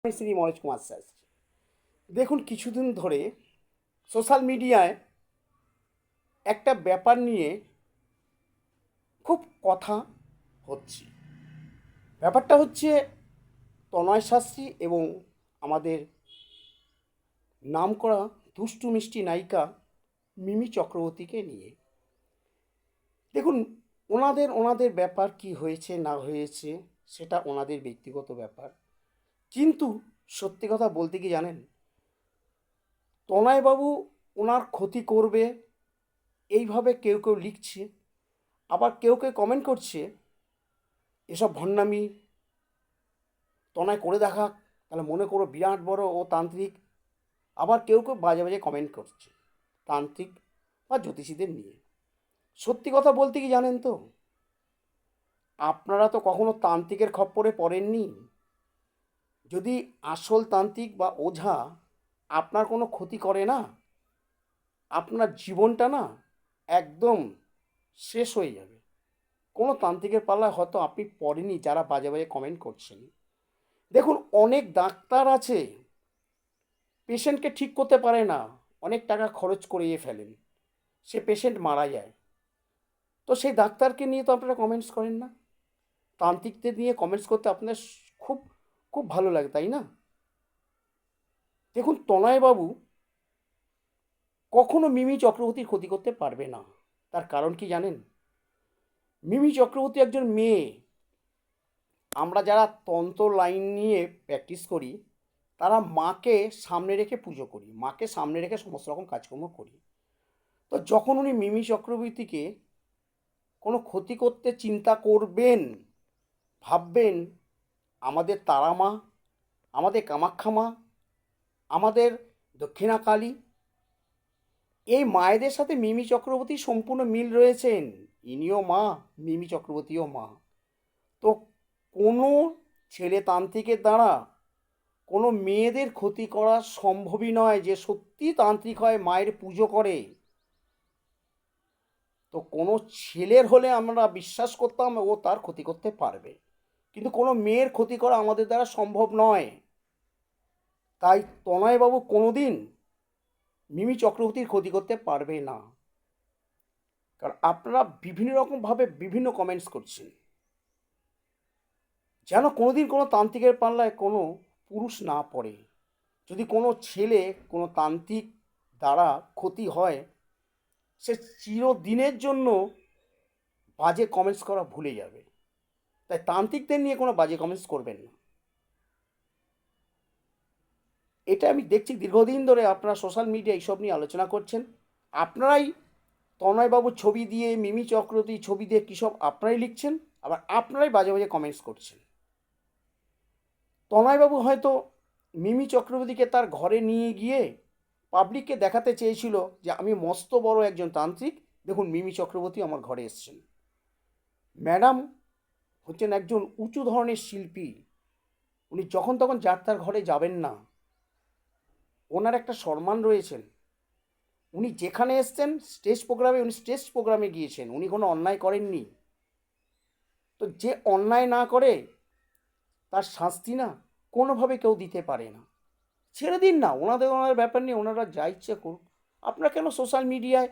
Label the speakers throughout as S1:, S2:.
S1: আমি শ্রী মনোজ কুমার শাস্ত্রী। দেখুন, কিছুদিন ধরে সোশ্যাল মিডিয়ায় একটা ব্যাপার নিয়ে খুব কথা হচ্ছে। ব্যাপারটা হচ্ছে তনয় শাস্ত্রী এবং আমাদের নামকরা দুষ্টু মিষ্টি নায়িকা মিমি চক্রবর্তীকে নিয়ে। দেখুন, ওনাদের ব্যাপার কি হয়েছে না হয়েছে সেটা ওনাদের ব্যক্তিগত ব্যাপার, কিন্তু সত্যি কথা বলতে কি জানেন, তনয়বাবু ওনার ক্ষতি করবে এইভাবে কেউ কেউ লিখছে, আবার কেউ কেউ কমেন্ট করছে এসব ভণ্ডামি তনয় করে দেখা, তাহলে মনে করো বিরাট বড় ও তান্ত্রিক। আবার কেউ কেউ বাজে বাজে কমেন্ট করছে তান্ত্রিক বা জ্যোতিষীদের নিয়ে। সত্যি কথা বলতে কি জানেন তো, আপনারা তো কখনো তান্ত্রিকের খপ্পরে পড়েননি। যদি আসল তান্ত্রিক বা ওঝা আপনার কোনো ক্ষতি করে না, আপনার জীবনটা না একদম শেষ হয়ে যাবে। কোনো তান্ত্রিকের পাল্লায় হয়তো আপনি পড়েনি যারা বাজে বাজে কমেন্ট করছেন। দেখুন, অনেক ডাক্তার আছে পেশেন্টকে ঠিক করতে পারে না, অনেক টাকা খরচ করিয়ে ফেলেন, সে পেশেন্ট মারা যায়। তো সেই ডাক্তারকে নিয়ে তো আপনারা কমেন্টস করেন না, তান্ত্রিকদের নিয়ে কমেন্টস করতে আপনার খুব খুব ভালো লাগে, তাই না? দেখুন, তনয়বাবু কখনো মিমি চক্রবর্তীর ক্ষতি করতে পারবে না। তার কারণ কি জানেন? মিমি চক্রবর্তী একজন মেয়ে। আমরা যারা তন্ত্র লাইন নিয়ে প্র্যাকটিস করি তারা মাকে সামনে রেখে পুজো করি, মাকে সামনে রেখে সমস্ত রকম কাজকর্ম করি। তো যখন উনি মিমি চক্রবর্তীকে কোনো ক্ষতি করতে চিন্তা করবেন, ভাববেন আমাদের তারা মা, আমাদের কামাখ্যা মা, আমাদের দক্ষিণা কালী, এই মায়েদের সাথে মিমি চক্রবর্তী সম্পূর্ণ মিল রয়েছেন। ইনিও মা, মিমি চক্রবর্তীও মা। তো কোনো ছেলে তান্ত্রিকের দ্বারা কোনো মেয়েদের ক্ষতি করা সম্ভবই নয়। যে সত্যি তান্ত্রিক হয়, মায়ের পুজো করে, তো কোনো ছেলের হলে আমরা বিশ্বাস করতাম ও তার ক্ষতি করতে পারবে, কিন্তু কোনো মেয়ের ক্ষতি করা আমাদের দ্বারা সম্ভব নয়। তাই তনয়বাবু কোনোদিন মিমি চক্রবর্তীর ক্ষতি করতে পারবে না। কারণ আপনারা বিভিন্ন রকমভাবে বিভিন্ন কমেন্টস করছেন, যেন কোনোদিন কোনো তান্ত্রিকের পাল্লায় কোনো পুরুষ না পড়ে। যদি কোনো ছেলে কোনো তান্ত্রিক দ্বারা ক্ষতি হয়, সে চিরদিনের জন্য বাজে কমেন্টস করা ভুলে যাবে। তাই তান্ত্রিকদের নিয়ে কোনো বাজে কমেন্টস করবেন না। এটা আমি দেখছি দীর্ঘদিন ধরে আপনারা সোশ্যাল মিডিয়া এইসব নিয়ে আলোচনা করছেন। আপনারাই তনয়বাবুর ছবি দিয়ে, মিমি চক্রবর্তী ছবি দিয়ে কী সব আপনারাই লিখছেন, আবার আপনারাই বাজে বাজে কমেন্টস করছেন। তনয়বাবু হয়তো মিমি চক্রবর্তীকে তার ঘরে নিয়ে গিয়ে পাবলিককে দেখাতে চেয়েছিল যে আমি মস্ত বড় একজন তান্ত্রিক, দেখুন মিমি চক্রবর্তী আমার ঘরে এসছেন। ম্যাডাম হচ্ছেন একজন উঁচু ধরনের শিল্পী, উনি যখন তখন যার তার ঘরে যাবেন না, ওনার একটা সম্মান রয়েছেন। উনি যেখানে এসছেন স্টেজ প্রোগ্রামে, উনি স্টেজ প্রোগ্রামে গিয়েছেন, উনি কোনো অন্যায় করেননি। তো যে অন্যায় না করে তার শাস্তি না কোনোভাবে কেউ দিতে পারে না। ছেড়ে দিন না, ওনার ব্যাপার নিয়ে ওনারা যা ইচ্ছে করুক। আপনারা কেন সোশ্যাল মিডিয়ায়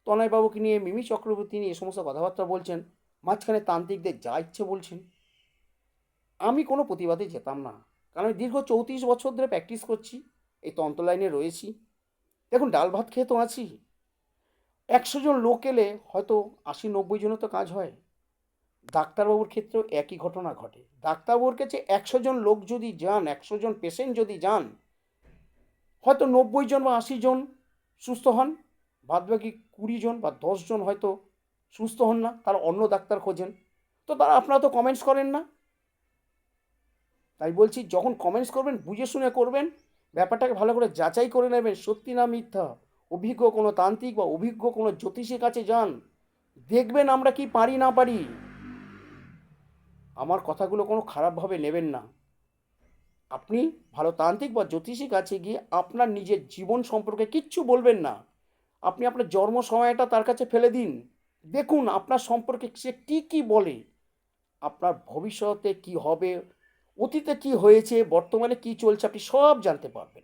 S1: তনয়বাবুকে নিয়ে, মিমি চক্রবর্তী নিয়ে এ সমস্ত কথাবার্তা বলছেন, মাঝখানে তান্ত্রিকদের যা ইচ্ছে বলছেন? আমি কোনো প্রতিবাদে যেতাম না, কারণ আমি দীর্ঘ 34 বছর ধরে প্র্যাকটিস করছি, এই তন্ত্র লাইনে রয়েছি। দেখুন, ডাল ভাত খেয়ে তো আছি। 100 জন লোক এলে হয়তো 80-90 জনের তো কাজ হয়। ডাক্তারবাবুর ক্ষেত্রেও একই ঘটনা ঘটে। ডাক্তারবাবুর কাছে 100 জন লোক যদি যান, 100 জন পেশেন্ট যদি যান, হয়তো 90 জন বা 80 জন সুস্থ হন, বাদবাকি 20 জন বা 10 জন হয়তো সুস্থ হন না, তারা অন্য ডাক্তার খোঁজেন। তো তারা আপনারা তো কমেন্টস করেন না। তাই বলছি, যখন কমেন্টস করবেন বুঝে শুনে করবেন, ব্যাপারটাকে ভালো করে যাচাই করে নেবেন সত্যি না মিথ্যা। অভিজ্ঞ কোনো তান্ত্রিক বা অভিজ্ঞ কোনো জ্যোতিষীর কাছে যান, দেখবেন আমরা কি পারি না পারি। আমার কথাগুলো কোনো খারাপভাবে নেবেন না। আপনি ভালো তান্ত্রিক বা জ্যোতিষীর কাছে গিয়ে আপনার নিজের জীবন সম্পর্কে কিচ্ছু বলবেন না। আপনি আপনার জন্ম সময়টা তার কাছে ফেলে দিন, দেখুন আপনার সম্পর্কে সে কী কী বলে, আপনার ভবিষ্যতে কি হবে, অতীতে কি হয়েছে, বর্তমানে কি চলছে, আপনি সব জানতে পারবেন।